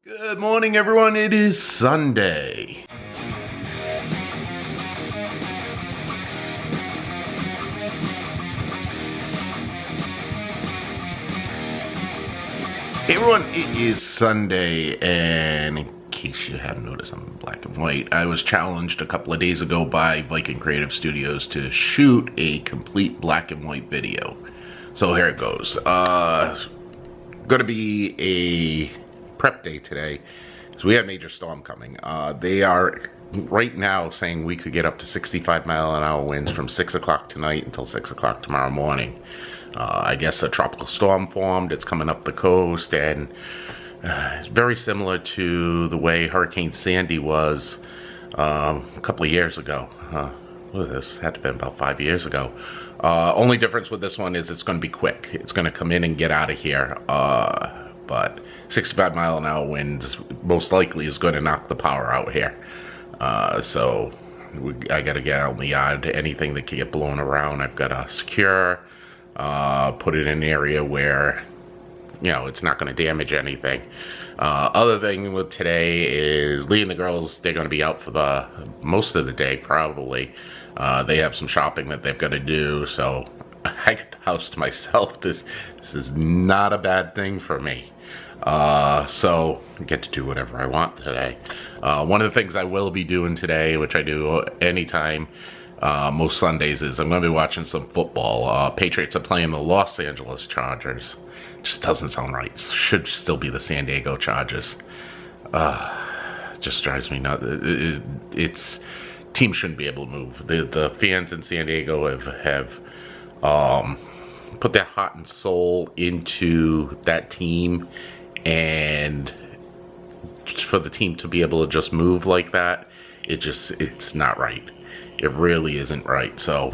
Good morning, everyone. It is Sunday. Hey, everyone. It is Sunday, and in case you haven't noticed, I'm in black and white. I was challenged a couple of days ago by Viking Creative Studios to shoot a complete black and white video. So here it goes. Gonna be a prep day today. So we have a major storm coming. They are right now saying we could get up to 65-mile-an-hour winds from 6 o'clock tonight until 6 o'clock tomorrow morning. I guess a tropical storm formed. It's coming up the coast, and it's very similar to the way Hurricane Sandy was a couple of years ago. What was this? Had to have been about 5 years ago. Only difference with this one is it's going to be quick. It's going to come in and get out of here. But 65-mile-an-hour winds most likely is going to knock the power out here. So I got to get out in the yard. Anything that can get blown around, I've got to secure, put it in an area where, you know, it's not going to damage anything. Other thing with today is Lee and the girls, they're going to be out for the most of the day probably. They have some shopping that they've got to do, so I get the house to myself. This is not a bad thing for me. So I get to do whatever I want today. One of the things I will be doing today, which I do anytime, most Sundays, is I'm going to be watching some football. Patriots are playing the Los Angeles Chargers. Just doesn't sound right. Should still be the San Diego Chargers. Just drives me nuts. It's teams shouldn't be able to move. The fans in San Diego have put their heart and soul into that team, and for the team to be able to just move like that, it's not right. It really isn't right. So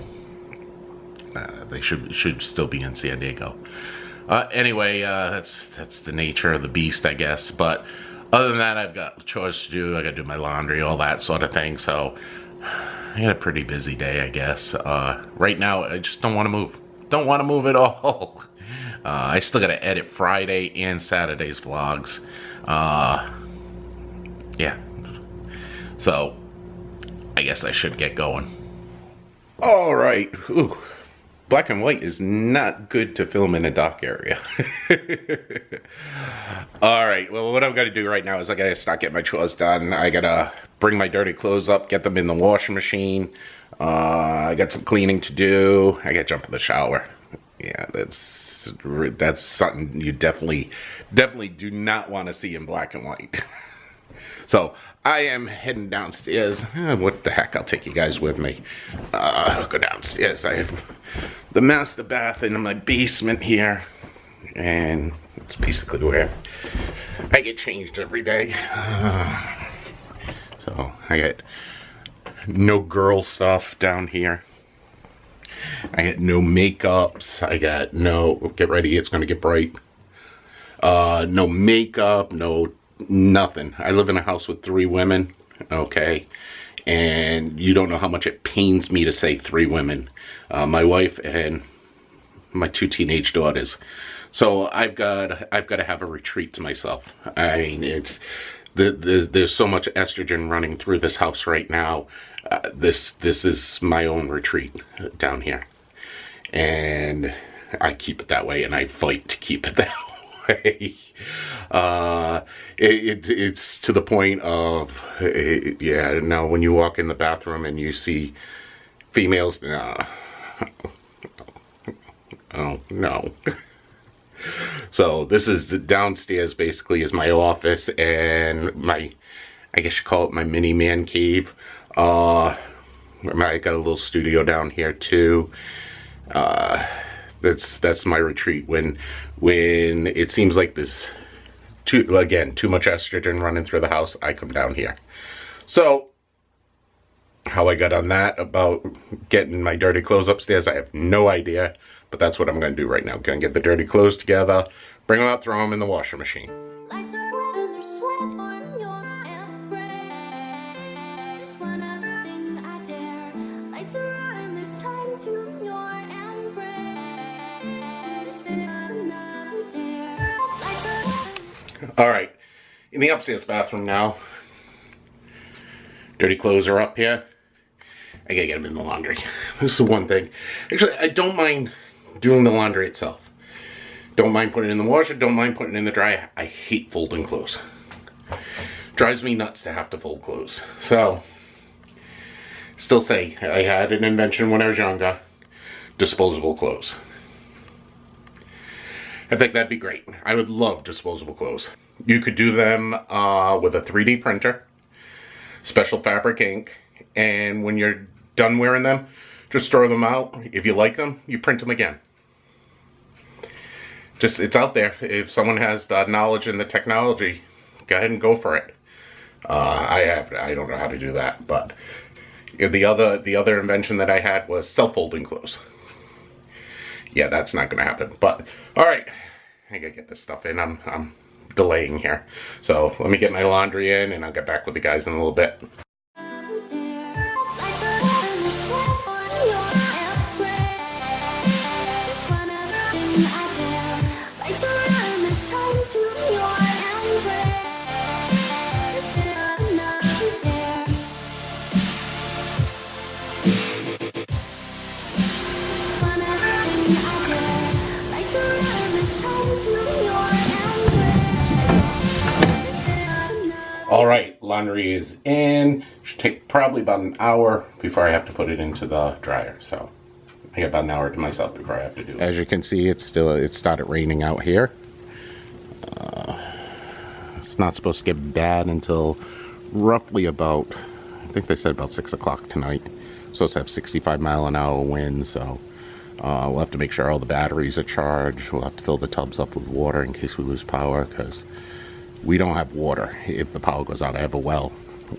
they should still be in San Diego. Anyway, that's the nature of the beast, I guess. But other than that, I've got chores to do. I got to do my laundry, all that sort of thing. So I had a pretty busy day, I guess. Right now, I just don't want to move. Don't want to move at all. I still got to edit Friday and Saturday's vlogs. Yeah. So I guess I should get going. All right. Ooh. Black and white is not good to film in a dark area. All right, well, what I've got to do right now is I got to start getting my chores done. I got to bring my dirty clothes up, get them in the washing machine. I got some cleaning to do. I got to jump in the shower. Yeah, that's something you definitely do not want to see in black and white. So I am heading downstairs. What the heck, I'll take you guys with me. I'll go downstairs. I have the master bath in my basement here, and it's basically where I get changed every day. So I got no girl stuff down here. I got no makeups. I got no, get ready, it's gonna get bright. No makeup, no nothing. I live in a house with 3 women, okay? And you don't know how much it pains me to say 3 women. My wife and my 2 teenage daughters. So I've got to have a retreat to myself. I mean, it's there's so much estrogen running through this house right now. This is my own retreat down here, and I keep it that way, and I fight to keep it that way. It's to the point of, yeah, now when you walk in the bathroom and you see females, oh no. So this is the downstairs, basically is my office and my, I guess you call it my mini man cave. I got a little studio down here too. That's my retreat when it seems like there's too much estrogen running through the house. I come down here. So how I got on that about getting my dirty clothes upstairs, I have no idea, but that's what I'm going to do right now. I'm going to get the dirty clothes together, bring them out, throw them in the washing machine. Lights are red and there's sweat on your embrace. One other thing I dare. Lights are out and there's time to your embrace. Then another dare. Lights are All right. in the upstairs bathroom now. Dirty clothes are up here. I gotta get them in the laundry. This is the one thing. Actually, I don't mind doing the laundry itself. Don't mind putting it in the washer, don't mind putting it in the dryer. I hate folding clothes. Drives me nuts to have to fold clothes. So, still say, I had an invention when I was younger. Disposable clothes. I think that'd be great. I would love disposable clothes. You could do them with a 3D printer, special fabric ink, and when you're done wearing them, just throw them out. If you like them, you print them again. Just, it's out there. If someone has the knowledge and the technology, go ahead and go for it. I don't know how to do that, but the other invention that I had was self-folding clothes. Yeah, that's not gonna happen. But all right, I gotta get this stuff in. I'm delaying here, so let me get my laundry in, and I'll get back with the guys in a little bit. All right, laundry is in. Should take probably about an hour before I have to put it into the dryer. So I got about an hour to myself before I have to do it. As you can see, it started raining out here. It's not supposed to get bad until roughly about, I think they said about 6 o'clock tonight. Supposed to have 65-mile-an-hour wind, so we'll have to make sure all the batteries are charged. We'll have to fill the tubs up with water in case we lose power, because we don't have water if the power goes out. I have a well,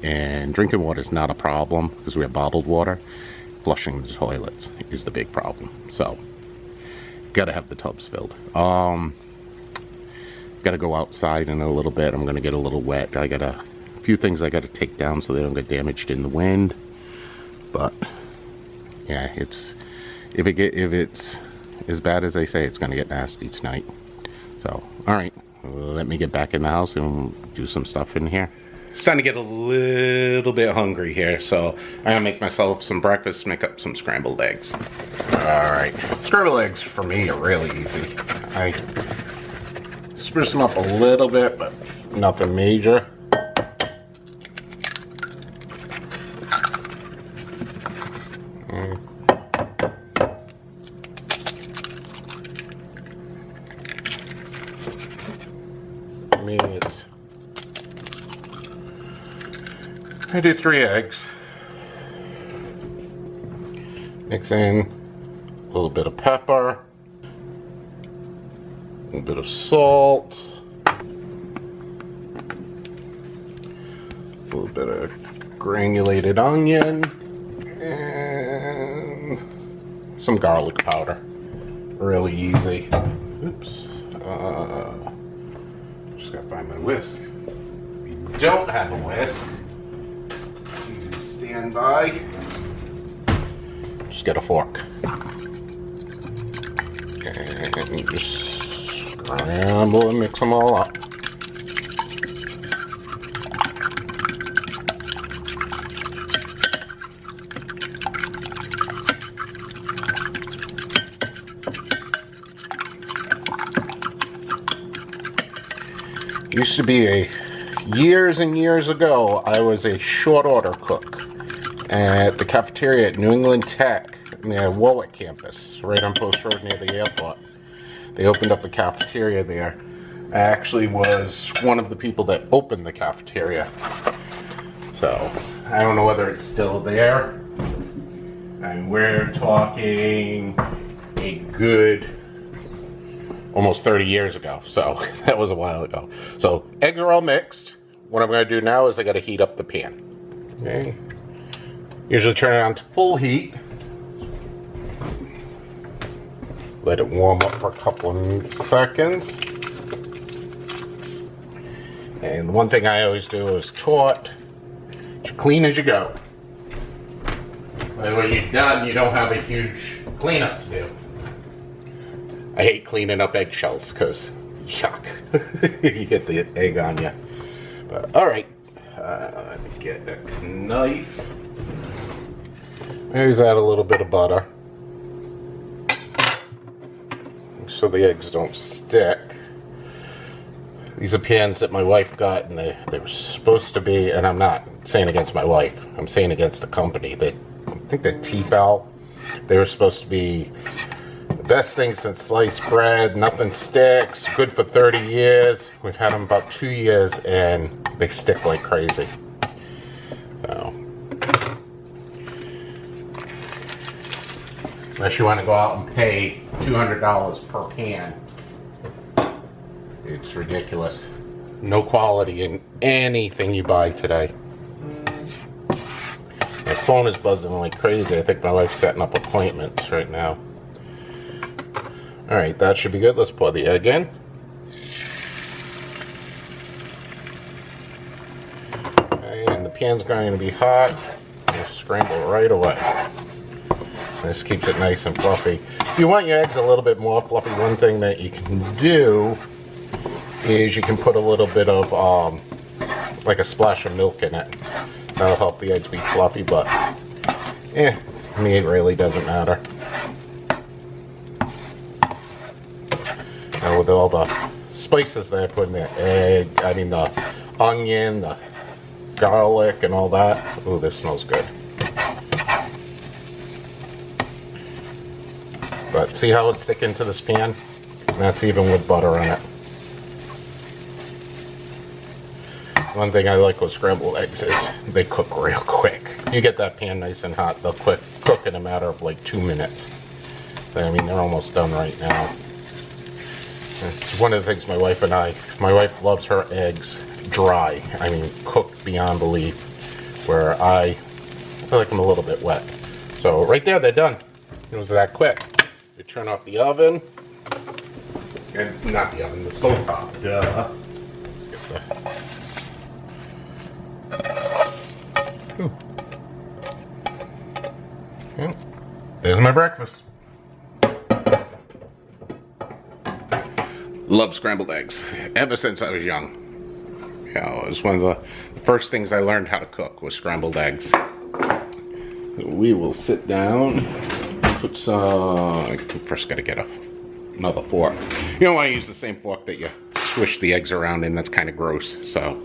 and drinking water is not a problem because we have bottled water. Flushing the toilets is the big problem. So, gotta have the tubs filled. Gotta go outside in a little bit. I'm gonna get a little wet. I got a few things I gotta take down so they don't get damaged in the wind. But yeah, if it's as bad as they say, it's gonna get nasty tonight. So, all right. Let me get back in the house and do some stuff in here. Starting to get a little bit hungry here, so I'm gonna make myself some breakfast, make up some scrambled eggs. Alright, scrambled eggs for me are really easy. I spruce them up a little bit, but nothing major. I do 3 eggs. Mix in a little bit of pepper, a little bit of salt, a little bit of granulated onion, and some garlic powder. Really easy. Oops. Just gotta find my whisk. If you don't have a whisk, stand by. Just get a fork and just scramble and mix them all up. Used to be years and years ago, I was a short order cook at the cafeteria at New England Tech near Warwick campus, right on Post Road near the airport. They opened up the cafeteria there. I actually was one of the people that opened the cafeteria. So, I don't know whether it's still there. And we're talking a good almost 30 years ago. So, that was a while ago. So, eggs are all mixed. What I'm going to do now is I got to heat up the pan. Okay. Usually turn it on to full heat. Let it warm up for a couple of seconds. And the one thing I always do is taught, clean as you go. When you're done, you don't have a huge cleanup to do. I hate cleaning up eggshells because, yuck, you get the egg on you. But, all right, let me get a knife. Maybe add a little bit of butter so the eggs don't stick. These are pans that my wife got, and they were supposed to be, and I'm not saying against my wife, I'm saying against the company. I think they're Tefal. They were supposed to be the best thing since sliced bread, nothing sticks, good for 30 years. We've had them about 2 years, and they stick like crazy. So, unless you want to go out and pay $200 per pan. It's ridiculous. No quality in anything you buy today. My phone is buzzing like crazy. I think my wife's setting up appointments right now. Alright, that should be good. Let's pour the egg in. Okay, and the pan's going to be hot. Just scramble right away. This keeps it nice and fluffy. If you want your eggs a little bit more fluffy, one thing that you can do is you can put a little bit of like a splash of milk in it. That'll help the eggs be fluffy, but me it really doesn't matter. Now with all the spices that I put in the egg, the onion, the garlic and all that. Ooh, this smells good. But see how it's sticking to this pan? That's even with butter in it. One thing I like with scrambled eggs is they cook real quick. You get that pan nice and hot, they'll cook in a matter of like 2 minutes. They're almost done right now. It's one of the things my wife loves her eggs dry. Cooked beyond belief, where I like them a little bit wet. So right there, they're done. It was that quick. You turn off the oven, and not the oven, the stove top. Duh. There's my breakfast. Love scrambled eggs ever since I was young. It was one of the first things I learned how to cook was scrambled eggs. We will sit down, put some. I first got to get another fork. You don't want to use the same fork that you swish the eggs around in. That's kind of gross. So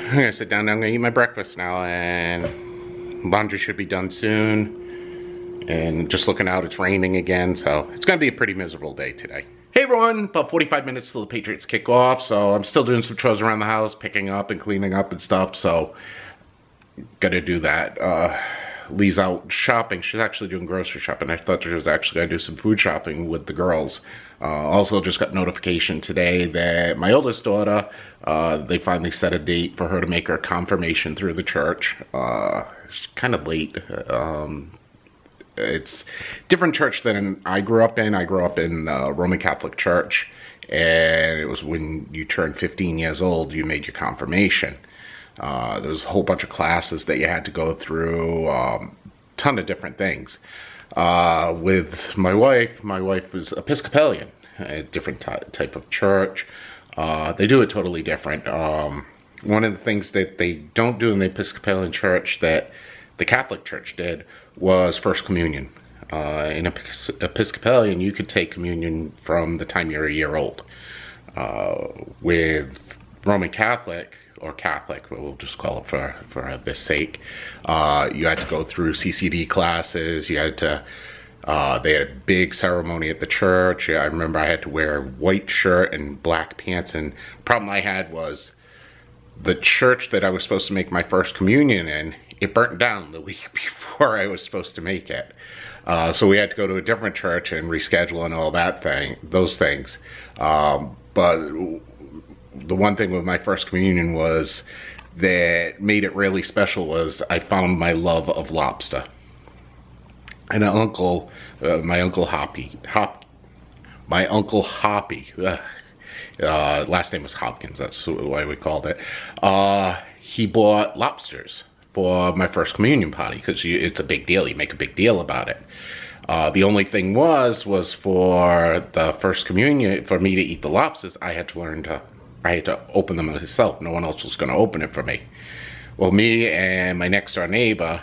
I'm gonna sit down. I'm gonna eat my breakfast now, and laundry should be done soon. And just looking out, it's raining again, so it's gonna be a pretty miserable day today. Hey everyone, about 45 minutes till the Patriots kick off, so I'm still doing some chores around the house, picking up and cleaning up and stuff, so gotta do that. Lee's out shopping. She's actually doing grocery shopping. I thought she was actually gonna do some food shopping with the girls. Also just got notification today that my oldest daughter, they finally set a date for her to make her confirmation through the church. It's kind of late. It's different church than I grew up in. I grew up in Roman Catholic Church, and it was when you turned 15 years old, you made your confirmation. There was a whole bunch of classes that you had to go through, ton of different things. With my wife was Episcopalian, a different type of church. They do it totally different. One of the things that they don't do in the Episcopalian church that the Catholic Church did was First Communion. In Episcopalian, you could take communion from the time you're a year old. With Roman Catholic, or Catholic, we'll just call it for this sake, you had to go through CCD classes. You had to, they had a big ceremony at the church. I remember I had to wear a white shirt and black pants, and the problem I had was the church that I was supposed to make my first communion in, it burnt down the week before I was supposed to make it. So we had to go to a different church and reschedule and all those things. But the one thing with my first communion was that made it really special was I found my love of lobster. And my uncle Hoppy, last name was Hopkins, that's why we called it. He bought lobsters for my first communion party, because it's a big deal. You make a big deal about it. The only thing was for the first communion, for me to eat the lobsters, I had to learn to I had to open them myself. No one else was going to open it for me. Well, me and my next door neighbor,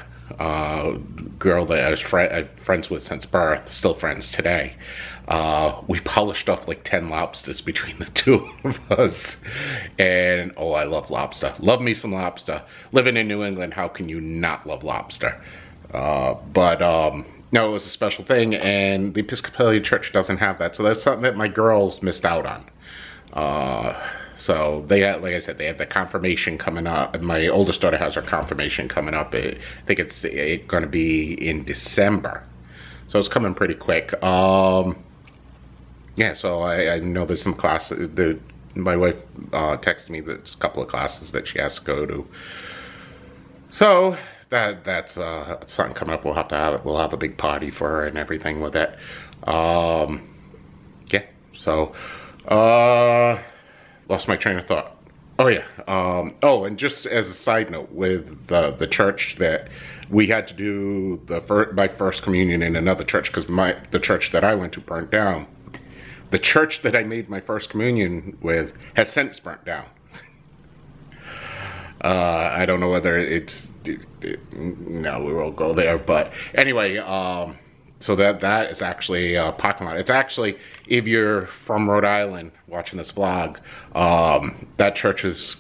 girl that I was friends with since birth, still friends today, we polished off like 10 lobsters between the two of us. And oh, I love lobster. Love me some lobster. Living in New England, how can you not love lobster? No, it was a special thing, and the Episcopalian Church doesn't have that, so that's something that my girls missed out on. So they had, like I said, they have the confirmation coming up. My oldest daughter has her confirmation coming up. I think it's going to be in December, so it's coming pretty quick. Yeah, so I know there's some classes. My wife texted me that there's a couple of classes that she has to go to. So that's something coming up. We'll have a big party for her and everything with it. Yeah. So lost my train of thought. Oh yeah. Oh, and just as a side note, with the church that we had to do my first communion in another church, because the church that I went to burnt down. The church that I made my first communion with has since burnt down. I don't know whether no, we won't go there, but anyway, so that is actually a parking lot. It's actually, if you're from Rhode Island watching this vlog, that church is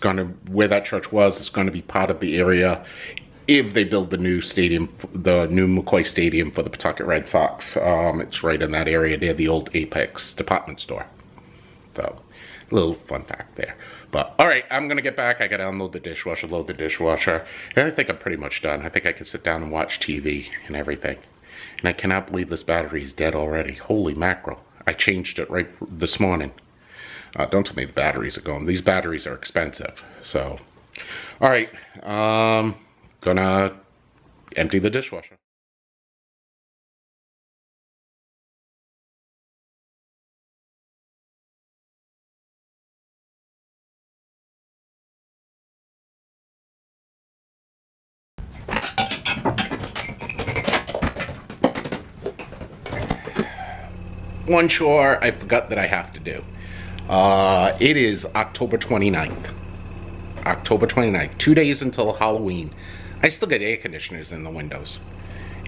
where that church was, is going to be part of the area if they build the new stadium, the new McCoy Stadium for the Pawtucket Red Sox. It's right in that area near the old Apex department store. So, a little fun fact there. But, alright, I'm going to get back. I got to unload the dishwasher, load the dishwasher. And I think I'm pretty much done. I think I can sit down and watch TV and everything. And I cannot believe this battery is dead already. Holy mackerel. I changed it right this morning. Don't tell me the batteries are going. These batteries are expensive. So, alright. Gonna empty the dishwasher. One chore I forgot that I have to do. It is October 29th. October 29th. 2 days until Halloween. I still get air conditioners in the windows.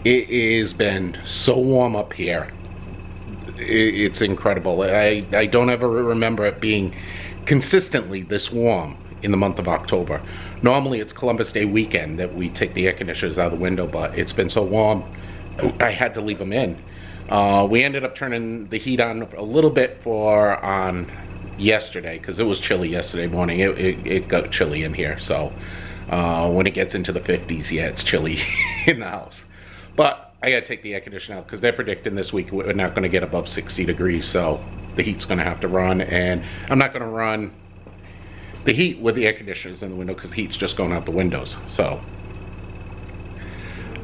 It has been so warm up here. It's incredible. I don't ever remember it being consistently this warm in the month of October. Normally it's Columbus Day weekend that we take the air conditioners out of the window, but it's been so warm I had to leave them in. We ended up turning the heat on a little bit on yesterday, because it was chilly yesterday morning. It got chilly in here, so when it gets into the 50s, yeah, it's chilly in the house. But I gotta take the air conditioner out, because they're predicting this week we're not gonna get above 60 degrees, so the heat's gonna have to run, and I'm not gonna run the heat with the air conditioners in the window, because the heat's just going out the windows. So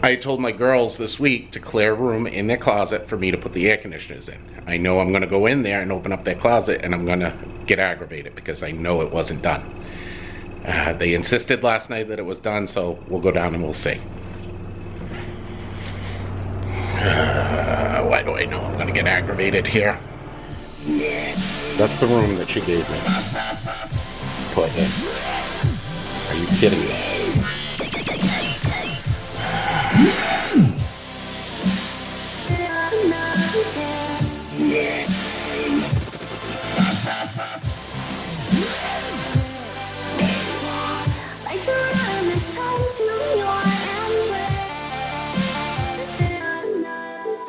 I told my girls this week to clear a room in their closet for me to put the air conditioners in. I know I'm gonna go in there and open up their closet, and I'm gonna get aggravated because I know it wasn't done. They insisted last night that it was done, so we'll go down and we'll see. Why do I know I'm gonna get aggravated here? That's the room that she gave me. Put in. Are you kidding me? Lights are on, it's time to your embrace. Another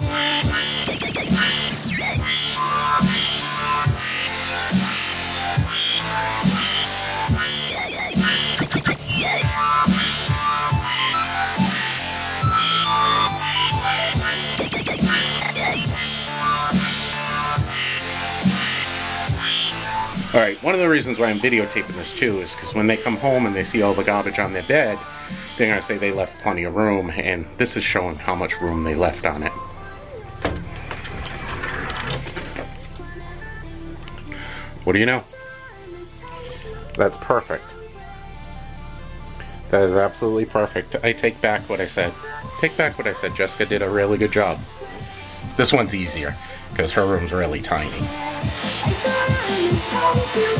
Alright, one of the reasons why I'm videotaping this too is because when they come home and they see all the garbage on their bed, they're going to say they left plenty of room, and this is showing how much room they left on it. What do you know? That's perfect. That is absolutely perfect. I take back what I said. Take back what I said. Jessica did a really good job. This one's easier because her room's really tiny. It's time to your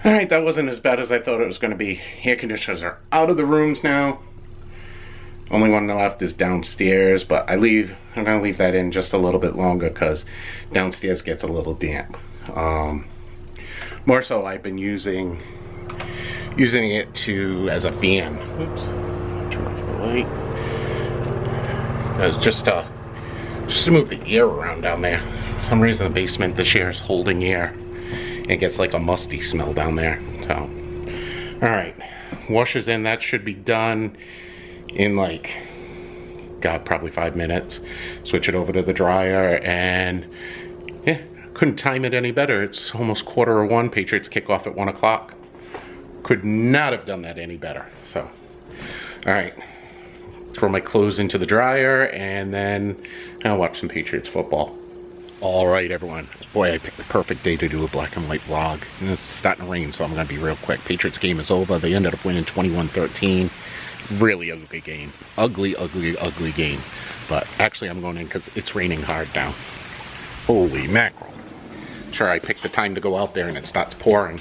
Alright, that wasn't as bad as I thought it was going to be. Air conditioners are out of the rooms now. Only one left is downstairs, but I'm going to leave that in just a little bit longer because downstairs gets a little damp. More so, I've been using it as a fan. Oops, turn off the light. Just to move the air around down there. For some reason, the basement this year is holding air. It gets like a musty smell down there. So, all right, washer's in. That should be done in like, God, probably 5 minutes. Switch it over to the dryer, and yeah, couldn't time it any better. It's almost 1:15. Patriots kick off at 1 o'clock. Could not have done that any better. So, all right, throw my clothes into the dryer, and then I'll watch some Patriots football. All right, everyone. Boy, I picked the perfect day to do a black and white vlog. And it's starting to rain, so I'm going to be real quick. Patriots game is over. They ended up winning 21-13. Really ugly game. Ugly, ugly, ugly game. But actually, I'm going in because it's raining hard now. Holy mackerel. Sure, I picked the time to go out there and it starts pouring.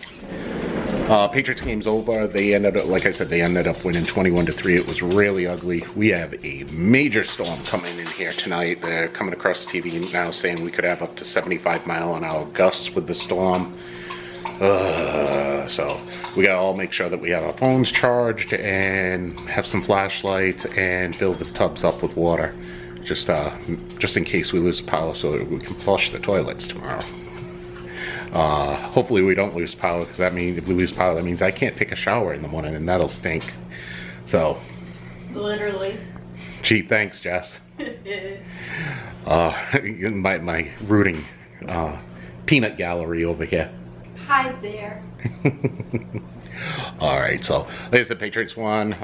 Patriots game's over. They ended up, like I said, they ended up winning 21-3. It was really ugly. We have a major storm coming in here tonight. They're coming across TV now saying we could have up to 75-mile-an-hour gusts with the storm. So we gotta all make sure that we have our phones charged and have some flashlights and fill the tubs up with water, just in case we lose power, so that we can flush the toilets tomorrow. Hopefully we don't lose power, because that means if we lose power, that means I can't take a shower in the morning, and that'll stink. So, literally. Gee, thanks, Jess. My rooting peanut gallery over here. Hi there. All right, so like I said, Patriots won.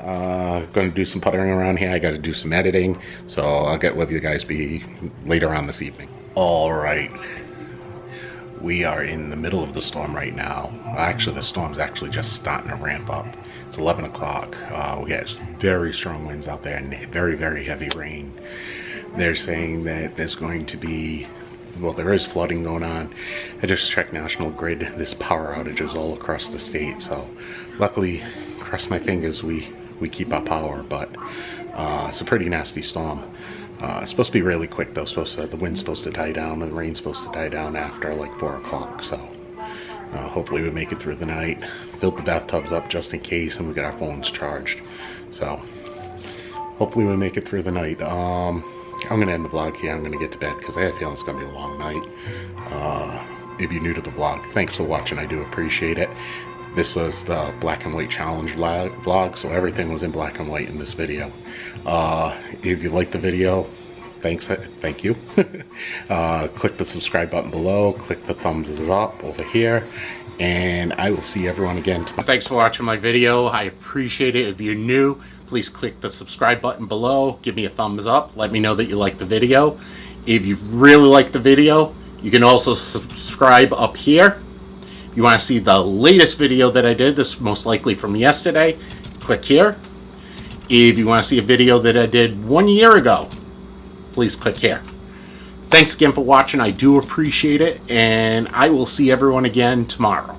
Going to do some puttering around here. I got to do some editing, so I'll get with you guys later on this evening. All right. We are in the middle of the storm right now. Actually, the storm's actually just starting to ramp up. It's 11 o'clock. We got very strong winds out there and very, very heavy rain. They're saying that there's going to be, well, there is flooding going on. I just checked National Grid. There's power outages all across the state. So luckily, cross my fingers, we keep our power, but it's a pretty nasty storm. It's supposed to be really quick though. The wind's supposed to die down and the rain's supposed to die down after like 4 o'clock. So hopefully we make it through the night. Filled the bathtubs up just in case, and we got our phones charged. So hopefully we make it through the night. I'm gonna end the vlog here. I'm gonna get to bed because I have a feeling it's gonna be a long night. If you're new to the vlog, thanks for watching. I do appreciate it. This was the black and white challenge vlog, so everything was in black and white in this video. If you liked the video, thank you. Click the subscribe button below, click the thumbs up over here, and I will see everyone again tomorrow. Thanks for watching my video. I appreciate it. If you're new, please click the subscribe button below, give me a thumbs up, let me know that you like the video. If you really like the video, you can also subscribe up here. If you want to see the latest video that I did, this is most likely from yesterday, click here. If you want to see a video that I did 1 year ago, please click here. Thanks again for watching. I do appreciate it, and I will see everyone again tomorrow.